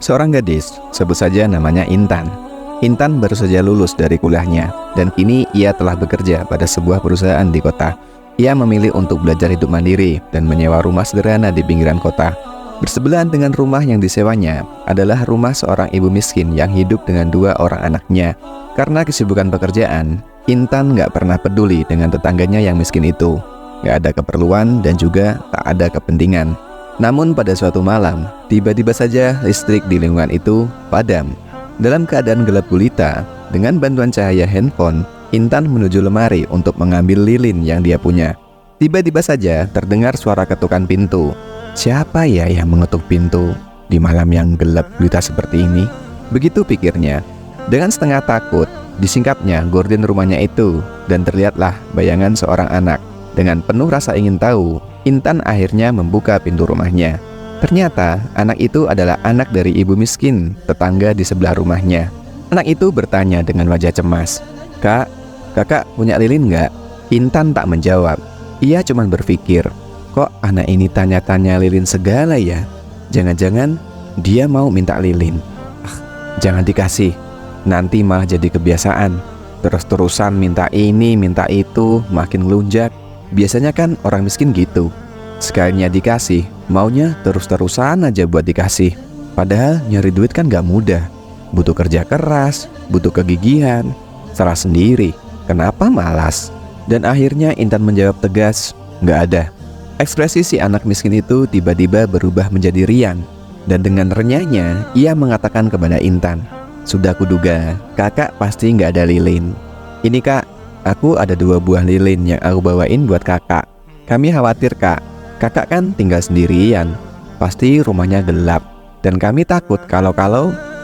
Seorang gadis, sebut saja namanya Intan. Intan baru saja lulus dari kuliahnya, dan kini ia telah bekerja pada sebuah perusahaan di kota. Ia memilih untuk belajar hidup mandiri dan menyewa rumah sederhana di pinggiran kota. Bersebelahan dengan rumah yang disewanya adalah rumah seorang ibu miskin yang hidup dengan 2 orang anaknya. Karena kesibukan pekerjaan, Intan gak pernah peduli dengan tetangganya yang miskin itu. Gak ada keperluan dan juga tak ada kepentingan. Namun pada suatu malam, tiba-tiba saja listrik di lingkungan itu padam. Dalam keadaan gelap gulita, dengan bantuan cahaya handphone, Intan menuju lemari untuk mengambil lilin yang dia punya. Tiba-tiba saja terdengar suara ketukan pintu. Siapa ya yang mengetuk pintu di malam yang gelap gulita seperti ini? Begitu pikirnya. Dengan setengah takut, disingkapnya gorden rumahnya itu, dan terlihatlah bayangan seorang anak. Dengan penuh rasa ingin tahu, Intan akhirnya membuka pintu rumahnya. Ternyata anak itu adalah anak dari ibu miskin, tetangga di sebelah rumahnya. Anak itu bertanya dengan wajah cemas, Kakak punya lilin nggak?" Intan tak menjawab. Ia cuma berpikir, kok anak ini tanya-tanya lilin segala ya? Jangan-jangan dia mau minta lilin. Jangan dikasih, nanti malah jadi kebiasaan. Terus-terusan minta ini, minta itu, makin ngelunjak. Biasanya kan orang miskin gitu. Sekalinya dikasih, maunya terus-terusan aja buat dikasih. Padahal nyari duit kan gak mudah. Butuh kerja keras, butuh kegigihan. Salah sendiri, kenapa malas? Dan akhirnya Intan menjawab tegas, gak ada. Ekspresi si anak miskin itu tiba-tiba berubah menjadi riang. Dan dengan renyahnya, ia mengatakan kepada Intan, "Sudah kuduga, kakak pasti gak ada lilin. Ini kak, aku ada 2 buah lilin yang aku bawain buat kakak. Kami khawatir kak, kakak kan tinggal sendirian. Pasti rumahnya gelap. Dan kami takut kalau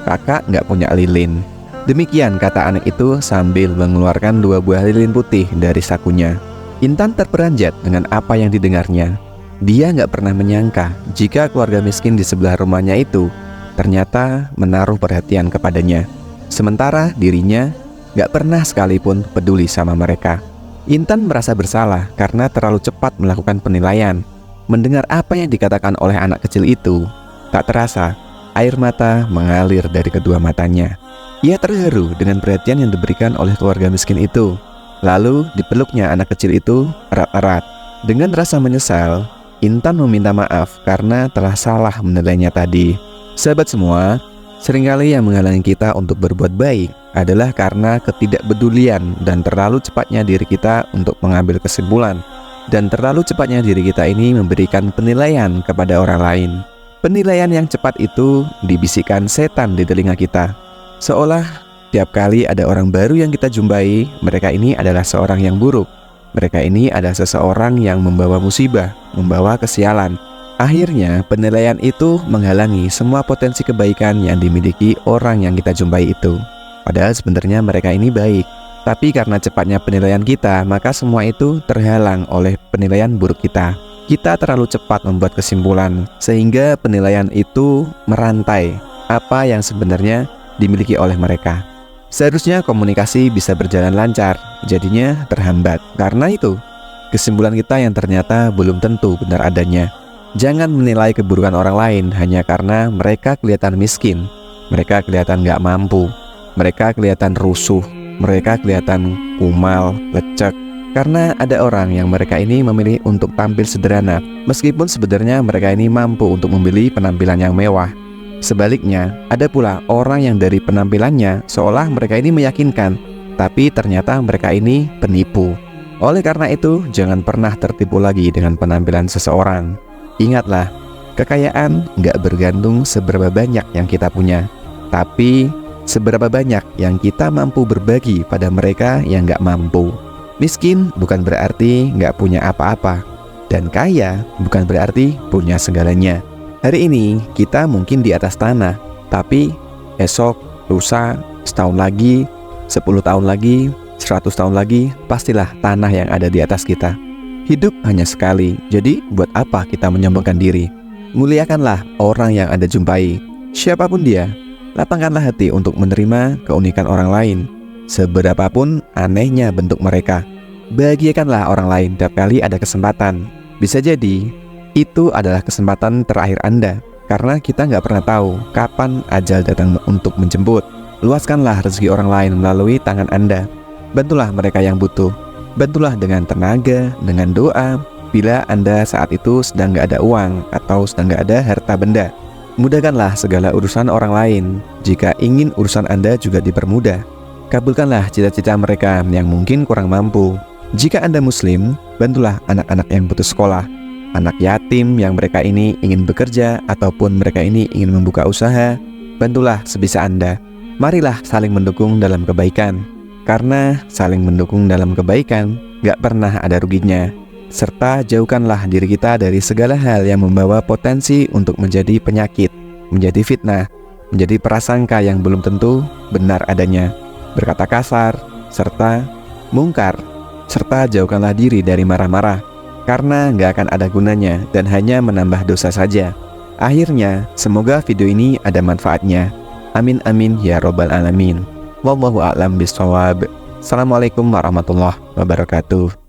kakak nggak punya lilin." Demikian kata anak itu sambil mengeluarkan 2 buah lilin putih dari sakunya. Intan terperanjat dengan apa yang didengarnya. Dia nggak pernah menyangka jika keluarga miskin di sebelah rumahnya itu ternyata menaruh perhatian kepadanya. Sementara dirinya gak pernah sekalipun peduli sama mereka. Intan merasa bersalah karena terlalu cepat melakukan penilaian. Mendengar apa yang dikatakan oleh anak kecil itu, tak terasa air mata mengalir dari kedua matanya. Ia terharu dengan perhatian yang diberikan oleh keluarga miskin itu. Lalu dipeluknya anak kecil itu erat-erat. Dengan rasa menyesal, Intan meminta maaf karena telah salah menilainya tadi. Sahabat semua, seringkali yang menghalangi kita untuk berbuat baik adalah karena ketidakpedulian dan terlalu cepatnya diri kita untuk mengambil kesimpulan. Dan terlalu cepatnya diri kita ini memberikan penilaian kepada orang lain. Penilaian yang cepat itu dibisikkan setan di telinga kita. Seolah tiap kali ada orang baru yang kita jumpai, mereka ini adalah seorang yang buruk. Mereka ini adalah seseorang yang membawa musibah, membawa kesialan. Akhirnya penilaian itu menghalangi semua potensi kebaikan yang dimiliki orang yang kita jumpai itu. Padahal sebenarnya mereka ini baik. Tapi karena cepatnya penilaian kita, maka semua itu terhalang oleh penilaian buruk kita. Kita terlalu cepat membuat kesimpulan, sehingga penilaian itu merantai apa yang sebenarnya dimiliki oleh mereka. Seharusnya komunikasi bisa berjalan lancar, jadinya terhambat. Karena itu, kesimpulan kita yang ternyata belum tentu benar adanya. Jangan menilai keburukan orang lain hanya karena mereka kelihatan miskin, mereka kelihatan gak mampu, mereka kelihatan rusuh, mereka kelihatan kumal, lecek. Karena ada orang yang mereka ini memilih untuk tampil sederhana, meskipun sebenarnya mereka ini mampu untuk membeli penampilan yang mewah. Sebaliknya, ada pula orang yang dari penampilannya seolah mereka ini meyakinkan, tapi ternyata mereka ini penipu. Oleh karena itu, jangan pernah tertipu lagi dengan penampilan seseorang. Ingatlah, kekayaan nggak bergantung seberapa banyak yang kita punya, tapi seberapa banyak yang kita mampu berbagi pada mereka yang nggak mampu. Miskin bukan berarti nggak punya apa-apa, dan kaya bukan berarti punya segalanya. Hari ini kita mungkin di atas tanah, tapi esok, lusa, setahun lagi, 10 tahun lagi, 100 tahun lagi, pastilah tanah yang ada di atas kita. Hidup hanya sekali, jadi buat apa kita menyombongkan diri? Muliakanlah orang yang Anda jumpai, siapapun dia. Lapangkanlah hati untuk menerima keunikan orang lain, seberapapun anehnya bentuk mereka. Bahagiakanlah orang lain tiap kali ada kesempatan. Bisa jadi itu adalah kesempatan terakhir Anda. Karena kita nggak pernah tahu kapan ajal datang untuk menjemput. Luaskanlah rezeki orang lain melalui tangan Anda. Bantulah mereka yang butuh. Bantulah dengan tenaga, dengan doa. Bila Anda saat itu sedang nggak ada uang atau sedang nggak ada harta benda, mudahkanlah segala urusan orang lain. Jika ingin urusan Anda juga dipermudah, kabulkanlah cita-cita mereka yang mungkin kurang mampu. Jika Anda Muslim, bantulah anak-anak yang putus sekolah, anak yatim yang mereka ini ingin bekerja ataupun mereka ini ingin membuka usaha. Bantulah sebisa Anda. Marilah saling mendukung dalam kebaikan, karena saling mendukung dalam kebaikan gak pernah ada ruginya. Serta jauhkanlah diri kita dari segala hal yang membawa potensi untuk menjadi penyakit, menjadi fitnah, menjadi prasangka yang belum tentu benar adanya, berkata kasar, serta mungkar. Serta jauhkanlah diri dari marah-marah, karena gak akan ada gunanya dan hanya menambah dosa saja. Akhirnya, semoga video ini ada manfaatnya. Amin amin ya robbal alamin. Wallahu a'lam bishawab. Assalamualaikum warahmatullahi wabarakatuh.